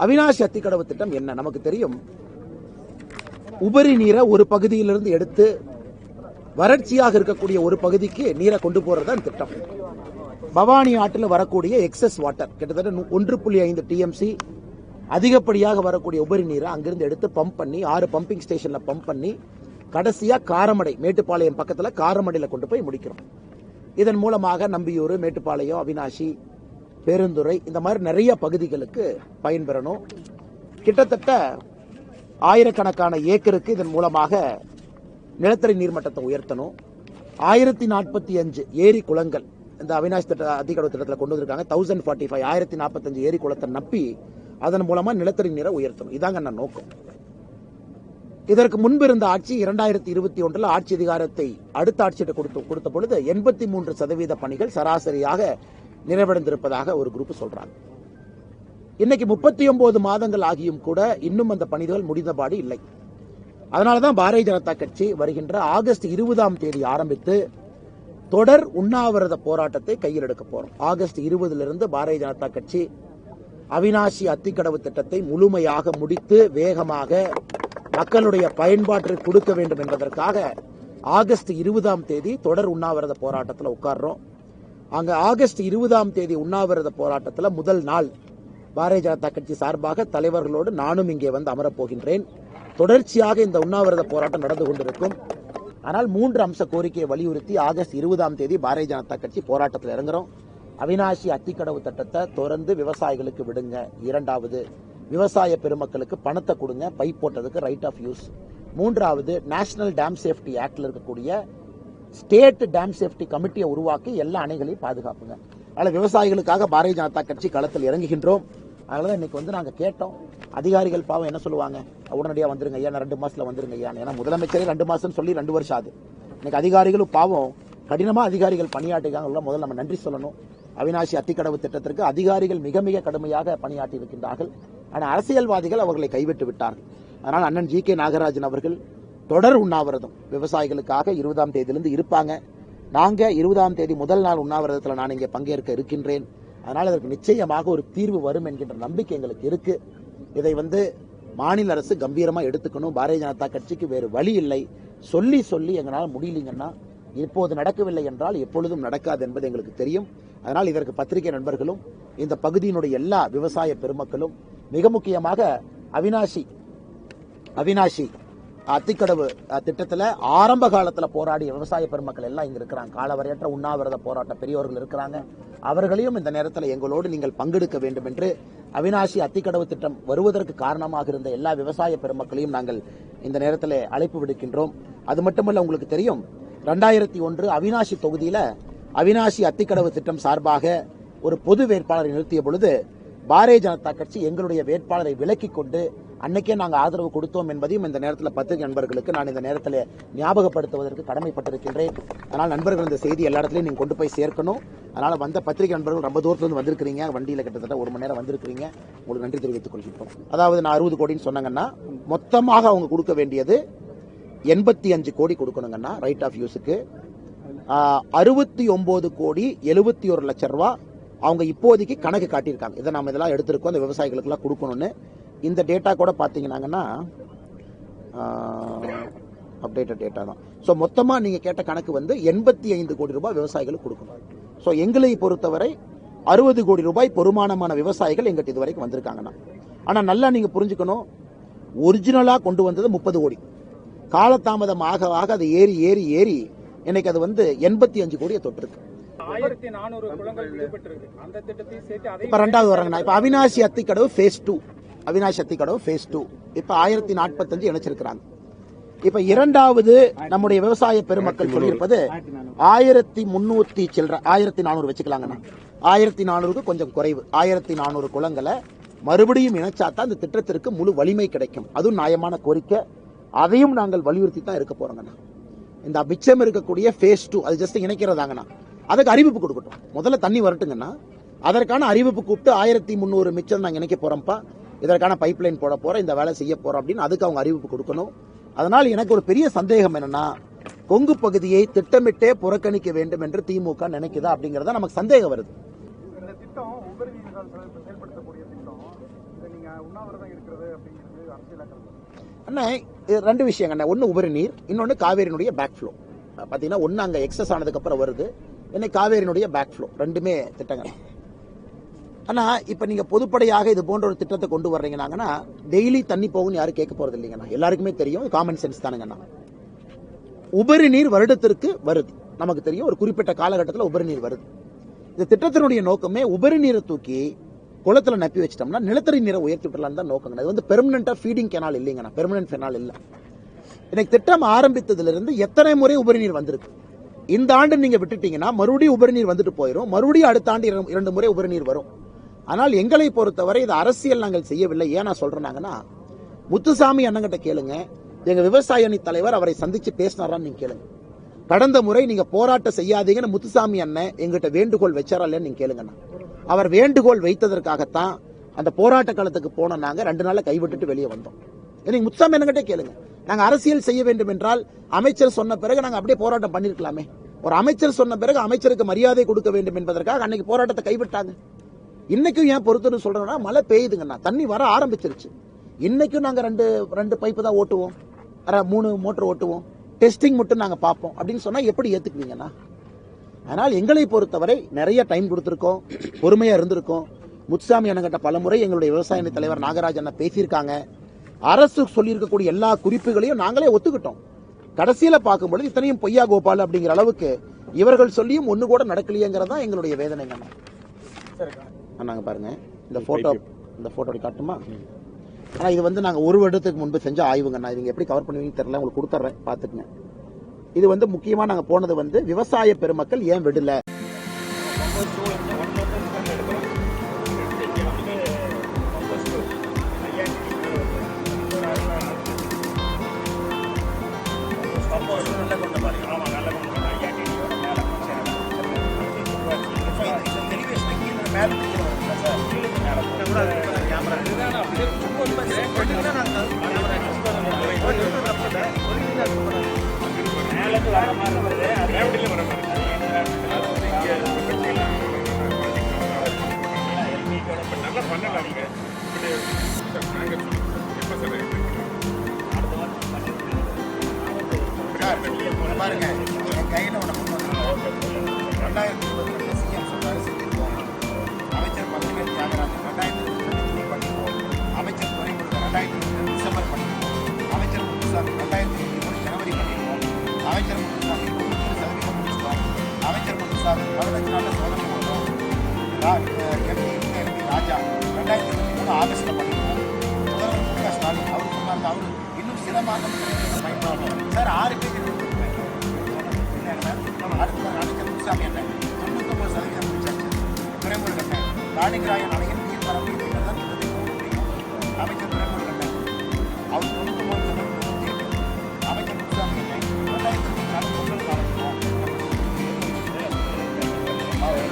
அவினாஷி அத்திக்கடவு திட்டம் என்ன நமக்கு தெரியும். உபரி நீரை ஒரு பகுதியிலிருந்து எடுத்து வறட்சியாக இருக்கக்கூடிய ஒரு பகுதிக்கு நீரை கொண்டு போறதுதான் திட்டம். பவானி ஆற்றில் வரக்கூடிய எக்ஸஸ் வாட்டர் கிட்டத்தட்ட 1.5 டிஎம்சி அதிகப்படியாக வரக்கூடிய உபரி நீரை அங்கிருந்து எடுத்து பம்ப் பண்ணி 6 பம்பிங் ஸ்டேஷன்ல பம்ப் பண்ணி கடைசியா காரமடை மேட்டுப்பாளையம் பக்கத்துல காரமடையில கொண்டு போய் முடிக்கிறோம். இதன் மூலமாக நம்பியூர், மேட்டுப்பாளையம், அவினாஷி, பேருந்துறை இந்த மாதிரி நிறைய பகுதிகளுக்கு பயன்பெறணும். கிட்டத்தட்ட ஆயிரக்கணக்கான ஏக்கருக்கு இதன் மூலமாக நிலத்தடி நீர்மட்டத்தை உயர்த்தணும். 1045 ஏரி குளங்கள் இந்த அவினாஷ் அத்திக்கடவு திட்டத்தில் கொண்டு வந்திருக்காங்க. 1045 1045 ஏரி குளத்தை நப்பி அதன் மூலமா நிலத்தடி நீரை உயர்த்தணும். இதாங்க நான் நோக்கம். இதற்கு முன்பு இருந்த ஆட்சி 2021 ஆட்சி அதிகாரத்தை அடுத்த ஆட்சியிட்ட கொடுத்த பொழுது 83% பணிகள் சராசரியாக நிறைவடைந்திருப்பதாக ஒரு குரூப் சொல்றாங்க. இன்னைக்கு 39 மாதங்கள் ஆகியும் கூட இன்னும் அந்த பணிகள் முடிந்தபாடு இல்லை. அதனாலதான் பாரதிய ஜனதா கட்சி வருகின்ற ஆகஸ்ட் 20ஆம் தேதி ஆரம்பித்து தொடர் உண்ணாவிரத போராட்டத்தை கையில் எடுக்க போறோம். ஆகஸ்ட் 20 பாரதிய ஜனதா கட்சி அவினாஷி அத்திக்கடவு திட்டத்தை முழுமையாக முடித்து வேகமாக மக்களுடைய பயன்பாட்டிற்கு கொடுக்க வேண்டும் என்பதற்காக ஆகஸ்ட் 20ஆம் தேதி தொடர் உண்ணாவிரத போராட்டத்தில் உட்கார்றோம். அங்க ஆகஸ்ட் 20ஆம் தேதி உண்ணாவிரத போராட்டத்தில் முதல் நாள் பாரதிய ஜனதா கட்சி சார்பாக தலைவர்களோடு நானும் இங்கே வந்து அமரப் போகின்றேன். தொடர்ச்சியாக இந்த உண்ணாவிரத போராட்டம் நடந்து கொண்டிருக்கும். ஆனால் 3 அம்ச கோரிக்கையை வலியுறுத்தி ஆகஸ்ட் 20ஆம் தேதி பாரதிய ஜனதா கட்சி போராட்டத்தில் இறங்குறோம். அவினாஷி அத்திக்கடவு திட்டத்தை தொடர்ந்து விவசாயிகளுக்கு விடுங்க. 2வது, விவசாய பெருமக்களுக்கு பணத்தை கொடுங்க, பைப் போட்டதுக்கு ரைட் ஆஃப் யூஸ். 3வது, நேஷனல் டேம் சேஃப்டி ஆக்ட்ல இருக்கக்கூடிய ஸ்டேட் டேம் சேஃப்டி கமிட்டியை உருவாக்கி எல்லா அணைகளையும் பாதுகாப்புங்க. அதனால விவசாயிகளுக்காக பாரதிய ஜனதா கட்சி களத்தில் இறங்குகின்றோம். அதனாலதான் இன்னைக்கு வந்து நாங்க கேட்டோம். அதிகாரிகள் பாவம் என்ன சொல்லுவாங்க, உடனடியாக வந்துருங்க ஐயா, 2 மாசத்துல வந்துருங்க ஐயா. ஏன்னா முதலமைச்சரே 2 மாசம் சொல்லி 2 வருஷம் ஆகுது. இன்னைக்கு அதிகாரிகளும் பாவம் கடினமா அதிகாரிகள் பணியாற்றுகிறாங்க. முதல்ல நம்ம நன்றி சொல்லணும். அவினாஷி அத்திக்கடவு திட்டத்திற்கு அதிகாரிகள் மிக மிக கடுமையாக பணியாற்றி இருக்கின்றார்கள். ஆனால் அரசியல்வாதிகள் அவர்களை கைவிட்டு விட்டார்கள். அதனால் அண்ணன் ஜி.கே. நாகராஜன் அவர்கள் தொடர் உண்ணாவிரதம் விவசாயிகளுக்காக 20ஆம் தேதியிலிருந்து இருப்பாங்க. நாங்க 20ஆம் தேதி முதல் நாள் உண்ணாவிரதத்தில் நான் இங்கே பங்கேற்க இருக்கின்றேன். அதனால் அதற்கு நிச்சயமாக ஒரு தீர்வு வரும் என்கின்ற நம்பிக்கை எங்களுக்கு இருக்கு. இதை வந்து மாநில அரசு கம்பீரமா எடுத்துக்கணும். பாரதிய ஜனதா கட்சிக்கு வேறு வழி இல்லை. சொல்லி சொல்லி எங்களால் முடியலங்கன்னா இப்போது நடக்கவில்லை என்றால் எப்பொழுதும் நடக்காது என்பது எங்களுக்கு தெரியும். அதனால் இதற்கு பத்திரிகை நண்பர்களும் இந்த பகுதியினுடைய எல்லா விவசாய பெருமக்களும் மிக முக்கியமாக அவினாஷி அத்திக்கடவு திட்டத்தில் ஆரம்ப காலத்தில் போராடிய விவசாய பெருமக்கள் எல்லாம் இங்க இருக்கிறாங்க. காலவரையற்ற உண்ணாவிரத போராட்ட பெரியவர்கள் இருக்கிறாங்க. அவர்களையும் இந்த நேரத்தில் எங்களோடு நீங்கள் பங்கெடுக்க வேண்டும் என்று அவினாஷி அத்திக்கடவு திட்டம் வருவதற்கு காரணமாக இருந்த எல்லா விவசாய பெருமக்களையும் நாங்கள் இந்த நேரத்தில் அழைப்பு விடுக்கின்றோம். அது மட்டுமல்ல, உங்களுக்கு தெரியும் 2001 அவினாஷி தொகுதியில அவினாஷி அத்திக்கடவு திட்டம் சார்பாக ஒரு பொது வேட்பாளரை நிறுத்திய பொழுது பாரதிய ஜனதா கட்சி எங்களுடைய வேட்பாளரை விலக்கிக் கொண்டு அன்னைக்கே நாங்கள் ஆதரவு கொடுத்தோம் என்பதையும் இந்த நேரத்தில் பத்திரிகை நண்பர்களுக்கு நான் இந்த நேரத்தில் ஞாபகப்படுத்துவதற்கு கடமைப்பட்டிருக்கின்றேன். அதனால் நண்பர்கள் இந்த செய்தி எல்லா இடத்துலையும் நீங்க கொண்டு போய் சேர்க்கணும். அதனால வந்த பத்திரிகை நண்பர்கள் ரொம்ப தூரத்திலிருந்து வந்திருக்கிறீங்க. வண்டியில கிட்டத்தட்ட 1 மணி நேரம் வந்திருக்கிறீங்க. உங்களுக்கு நன்றி தெரிவித்துக் கொள்கின்றோம். அதாவது நான் 60 கோடின்னு சொன்னாங்கன்னா மொத்தமாக அவங்க கொடுக்க வேண்டியது 85 கோடி கொடுக்கணுங்கன்னா ரைட் ஆஃப் யூஸுக்கு 69 கோடி 71 லட்சம் ரூபாய் அவங்க இப்போதைக்கு கணக்கு காட்டியிருக்காங்க. இதை நம்ம இதெல்லாம் எடுத்திருக்கோம், அந்த விவசாயிகளுக்கு எல்லாம் கொடுக்கணும்னு. இந்த டேட்டா கூட பாத்தீங்கன்னா அப்டேட்டட் டேட்டா தான். ஸோ மொத்தமா நீங்க கேட்ட கணக்கு வந்து 85 கோடி ரூபாய் விவசாயிகளுக்கு கொடுக்கணும். ஸோ எங்களை பொறுத்தவரை 60 கோடி ரூபாய் பெருமானமான விவசாயிகள் எங்கிட்ட இதுவரைக்கும் வந்திருக்காங்கன்னா. ஆனா நல்லா நீங்க புரிஞ்சுக்கணும், ஒரிஜினலா கொண்டு வந்தது 30 கோடி. காலதாமதம் ஆக ஆக அது ஏறி ஏறி ஏறி இன்னைக்கு அது வந்து 85 கோடியை தொட்டிருக்கு. 1400 குளங்கள் விடுபட்டிருக்கு. அந்த திட்டத்தை சேர்த்து இப்ப 2வது வராங்க. இப்ப அவினாஷி அத்திக்கடவு ஃபேஸ் 2, அவினாஷி அத்திக்கடவு ஃபேஸ் 2 இப்ப 1045 இணைச்சிருக்கிறாங்க. இப்ப 2வது நம்முடைய விவசாய பெருமக்கள் சொல்லியிருப்பது 1300 சில்லற 1400 வச்சுக்கலாங்கண்ணா. 1400க்கு கொஞ்சம் குறைவு. 1400 குளங்களை மறுபடியும் இணைச்சாத்தான் இந்த திட்டத்திற்கு முழு வலிமை கிடைக்கும். அதுவும் நியாயமான கோரிக்கை. அதையும் நாங்கள் வலியுறுத்தி தான் இருக்க போறோங்கண்ணா. இந்த மிச்சம் இருக்கக்கூடிய ஃபேஸ் 2 அது ஜஸ்ட் இணைக்கிறதாங்கண்ணா. அதுக்கு அறிவிப்பு கொடுக்கட்டும். முதல்ல தண்ணி வரட்டுங்கன்னா அதற்கான அறிவிப்பு கூப்பிட்டு 1300 மிச்சம் நாங்கள் இணைக்க போறோம்ப்பா, இதற்கான பைப்லைன் போட போறோம், இந்த வேலை செய்ய போறோம் அப்படின்னு அதுக்கு அவங்க அறிவிப்பு கொடுக்கணும். அதனால் எனக்கு ஒரு பெரிய சந்தேகம் என்னன்னா, கொங்கு பகுதியை திட்டமிட்டே புறக்கணிக்க வேண்டும் என்று திமுக நினைக்குதா அப்படிங்கறத நமக்கு சந்தேகம் வருது. இந்த திட்டம் உபரி நீரால் செயல்படுத்தக்கூடிய திட்டம். இதை நீங்க உண்ணாவிரதம் இருக்கிறது அப்படிங்கிறது அரசியலாக்கிறது. அண்ணா இது ரெண்டு விஷயங்க அண்ணா. ஒன்று உபரி நீர், இன்னொன்று காவேரியினுடைய பேக் ஃப்ளோ. பார்த்தீங்கன்னா ஒன்று அங்கே எக்ஸஸ் ஆனதுக்கு அப்புறம் வருது, இன்னைக்கு காவேரியினுடைய பேக் ஃப்ளோ. ரெண்டுமே திட்டங்கள். ஆனால் இப்போ நீங்கள் பொதுப்படையாக இது போன்ற ஒரு திட்டத்தை கொண்டு வர்றீங்கன்னாங்கன்னா டெய்லி தண்ணி போகும்னு யாரும் கேட்க போகிறது இல்லைங்கண்ணா. எல்லாருக்குமே தெரியும், காமன் சென்ஸ் தானுங்கண்ணா. உபரி நீர் வருடத்திற்கு வருது, நமக்கு தெரியும். ஒரு குறிப்பிட்ட காலகட்டத்தில் உபரி நீர் வருது. இந்த திட்டத்தினுடைய நோக்கமே உபரி நீரை தூக்கி குளத்தில் நப்பி வச்சிட்டோம்னா நிலத்தடி நீரை உயர்த்தி விடலான்னு தான் நோக்கங்க. இது வந்து பெர்மனண்டா ஃபீடிங் கெனால் இல்லைங்கண்ணா, பெர்மனன்ட் கெனால் இல்லை. இன்னைக்கு திட்டம் ஆரம்பித்ததிலிருந்து எத்தனை முறை உபரி நீர் வந்திருக்கு. இந்த ஆண்டு நீங்க விட்டுட்டீங்கன்னா மறுபடியும் உபரி நீர் வந்துட்டு போயிடும், மறுபடியும் அடுத்த ஆண்டு 2 முறை உபரி நீர் வரும். ஆனால் எங்களை பொறுத்தவரை இது அரசியல் நாங்கள் செய்யவில்லை. ஏன் நான் சொல்றேன்னாங்கன்னா, முத்துசாமி அண்ணங்கிட்ட கேளுங்க, எங்க விவசாய அணி தலைவர் அவரை சந்திச்சு பேசினாரான்னு நீங்க கேளுங்க. கடந்த முறை நீங்க போராட்டம் செய்யாதீங்கன்னு முத்துசாமி அண்ணன் எங்கிட்ட வேண்டுகோள் வச்சாரா இல்லைன்னு நீங்க கேளுங்கண்ணா. அவர் வேண்டுகோள் வைத்ததற்காகத்தான் அந்த போராட்ட காலத்துக்கு போன நாங்க 2 நாள்ல கைவிட்டுட்டு வெளியே வந்தோம். நீங்க முத்துசாமி அண்ணங்கிட்ட கேளுங்க. நாங்க அரசியல் செய்ய வேண்டும் என்றால் அமைச்சர் சொன்ன பிறகு நாங்க அப்படியே போராட்டம் பண்ணிருக்கலாமே. ஒரு அமைச்சர் சொன்ன பிறகு அமைச்சருக்கு மரியாதை கொடுக்க வேண்டும் என்பதற்காக அன்னைக்கு போராட்டத்தை கைவிட்டாங்க. இன்னைக்கும் ஏன் பொறுத்துன்னு சொல்றேன்னா, மழை பெய்யுதுங்கண்ணா, தண்ணி வர ஆரம்பிச்சிருச்சு. இன்னைக்கும் நாங்க ரெண்டு பைப்பு தான் ஓட்டுவோம், 3 மோட்டர் ஓட்டுவோம், டெஸ்டிங் மட்டும் நாங்க பார்ப்போம் அப்படின்னு சொன்னா எப்படி ஏத்துக்குவீங்கண்ணா? அதனால் எங்களை பொறுத்தவரை நிறைய டைம் கொடுத்திருக்கோம், பொறுமையா இருந்திருக்கோம். முத்துசாமி அண்ணங்கிட்ட பலமுறை எங்களுடைய விவசாய அணி தலைவர் நாகராஜ் அண்ணா பேசியிருக்காங்க. அரசு சொல்லியிருக்கக்கூடிய எல்லா குறிப்புகளையும் நாங்களே ஒத்துக்கிட்டோம். கடைசியில பார்க்கும்பொழுது இத்தனையும் பொய்யா கோபால் அப்படிங்கிற அளவுக்கு இவர்கள் சொல்லியும் ஒண்ணு கூட நடக்கலையேங்கிறதா எங்களுடைய வேதனைங்கண்ணா. நாங்க பாருங்க இந்த போட்டோ காட்டுமா? ஆனா இது வந்து நாங்க 1 வருடத்துக்கு முன்பு செஞ்ச ஆய்வுங்கண்ணா. இவங்க எப்படி கவர் பண்ணுவீங்கன்னு தெரியல, உங்களுக்கு கொடுத்துறேன் பாத்துக்குங்க. இது வந்து முக்கியமா நாங்க போனது வந்து விவசாய பெருமக்கள் ஏன் விடல. பாருங்க என் கையில் ஒன்று கொண்டு வந்து 2020 சிஎம் சொன்னாரு செஞ்சிருக்கோம். அமைச்சர் பழனிவேல் தியாகராஜன் 2022 பண்ணிருக்கோம். அமைச்சர் துரைமுருகன் 2022 டிசம்பர் பண்ணிருக்கோம். அமைச்சர் முத்துசாமி 2023 ஜனவரி பண்ணிருக்கோம். அமைச்சர் முத்துசாமி 90% முடிச்சிட்டோம். அமைச்சர் முத்துசாமி 15 நாள்ல சோதனை பண்ணுறோம். எம்பி ராஜா 2023 ஆகஸ்ட்ல பண்ணிருக்கோம். முதல்வர் மு.க. ஸ்டாலின் அவர் சொன்னாங்க, அவர் இன்னும் சில மாதம் பயன்படுத்தும் சார். 6 பேர் அடுத்த அமைச்சர் முத்துசாமி அண்ணன் 99% முடிச்சாச்சு. துரைமுருகன் ராணிகிராயன் அணையின் நீர்வரம்பு தான் திட்டத்தை போக முடியும். அமைச்சர் துரைமுருகன் அவர் 99% அமைச்சர் முத்துசாமி அண்ணன் 2024 பொங்கல் காலத்துக்கும் அவர்